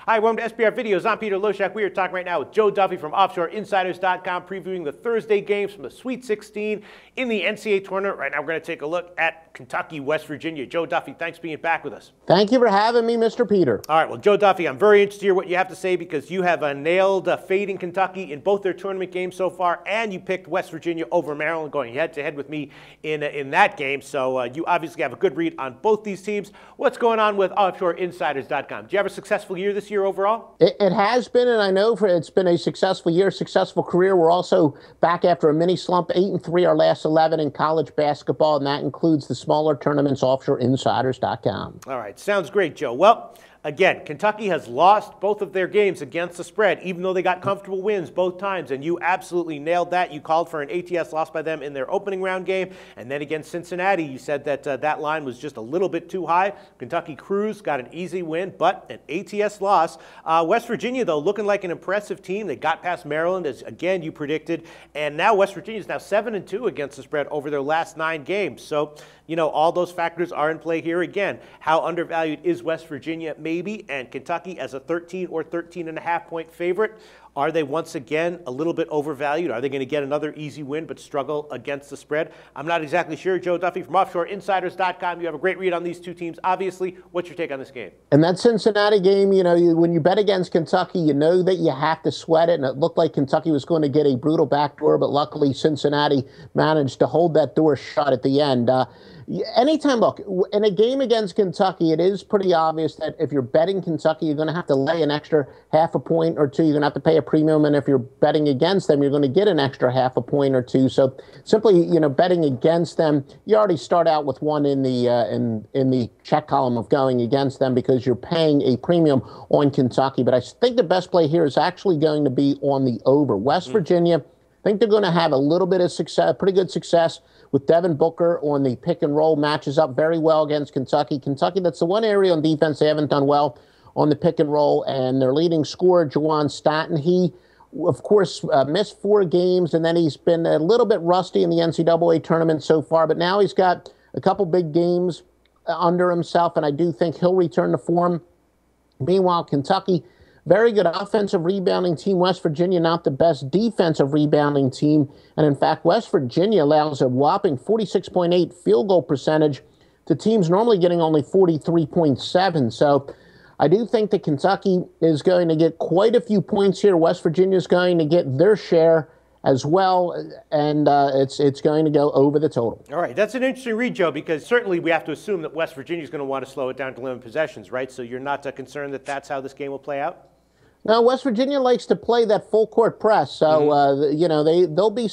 Hi, welcome to SBR Videos. I'm Peter Loshak. We are talking right now with Joe Duffy from OffshoreInsiders.com, previewing the Thursday games from the Sweet 16 in the NCAA Tournament. Right now, we're going to take a look at Kentucky, West Virginia. Joe Duffy, thanks for being back with us. Thank you for having me, Mr. Peter. All right, well, Joe Duffy, I'm very interested to hear what you have to say because you have nailed fading Kentucky in both their tournament games so far, and you picked West Virginia over Maryland, going head-to-head with me in that game. So you obviously have a good read on both these teams. What's going on with OffshoreInsiders.com? Do you have a successful year this year overall? It has been, and I know it's been a successful year, successful career. We're also back after a mini slump, 8-3 our last 11 in college basketball, and that includes the smaller tournaments, OffshoreInsiders.com. All right, sounds great, Joe. Well, again, Kentucky has lost both of their games against the spread, even though they got comfortable wins both times, and you absolutely nailed that. You called for an ATS loss by them in their opening round game, and then against Cincinnati, you said that that line was just a little bit too high. Kentucky cruised, got an easy win, but an ATS loss. West Virginia, though, looking like an impressive team. They got past Maryland, as again you predicted, and now West Virginia is now 7-2 against the spread over their last 9 games. So, you know, all those factors are in play here again. How undervalued is West Virginia? Maybe, and Kentucky as a 13 or 13.5 point favorite. Are they once again a little bit overvalued? Are they going to get another easy win but struggle against the spread? I'm not exactly sure. Joe Duffy from OffshoreInsiders.com. You have a great read on these two teams. Obviously, what's your take on this game? And that Cincinnati game, you know, when you bet against Kentucky, you know that you have to sweat it, and it looked like Kentucky was going to get a brutal backdoor, but luckily Cincinnati managed to hold that door shut at the end. Anytime, look, in a game against Kentucky, it is pretty obvious that if you're betting Kentucky, you're going to have to lay an extra half a point or two. You're going to have to pay a premium, and if you're betting against them, you're going to get an extra half a point or two. So simply, you know, betting against them, you already start out with one in the check column of going against them because you're paying a premium on Kentucky. But I think the best play here is actually going to be on the over. West Virginia, I think they're going to have a little bit of success, pretty good success with Devin Booker on the pick and roll, matches up very well against Kentucky. Kentucky, that's the one area on defense they haven't done well on the pick and roll, and their leading scorer, Juwan Staten, he, of course, missed 4 games, and then he's been a little bit rusty in the NCAA tournament so far, but now he's got a couple big games under himself, and I do think he'll return to form. Meanwhile, Kentucky, very good offensive rebounding team. West Virginia, not the best defensive rebounding team. And in fact, West Virginia allows a whopping 46.8 field goal percentage to teams normally getting only 43.7. So I do think that Kentucky is going to get quite a few points here. West Virginia is going to get their share as well, and it's going to go over the total. All right, that's an interesting read, Joe, because certainly we have to assume that West Virginia is going to want to slow it down to limited possessions, right? So you're not concerned that that's how this game will play out? No, West Virginia likes to play that full court press, so you know there'll be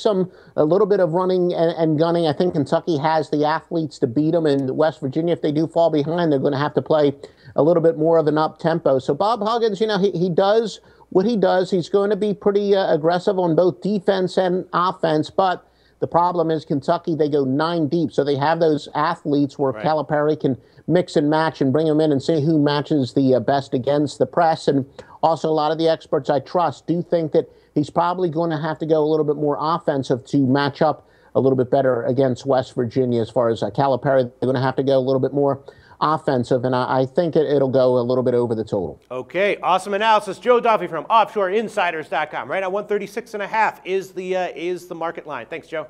a little bit of running and gunning. I think Kentucky has the athletes to beat them, and West Virginia, if they do fall behind, they're going to have to play a little bit more of an up tempo. So Bob Huggins, you know, he does what he does. He's going to be pretty aggressive on both defense and offense, but the problem is Kentucky, they go 9 deep, so they have those athletes where Calipari can mix and match and bring them in and see who matches the best against the press. And also, a lot of the experts I trust do think that he's probably going to have to go a little bit more offensive to match up a little bit better against West Virginia. As far as Calipari, they're going to have to go a little bit more offensive, and I think it'll go a little bit over the total. Okay, awesome analysis. Joe Duffy from OffshoreInsiders.com. Right now, 136.5 is the market line. Thanks, Joe.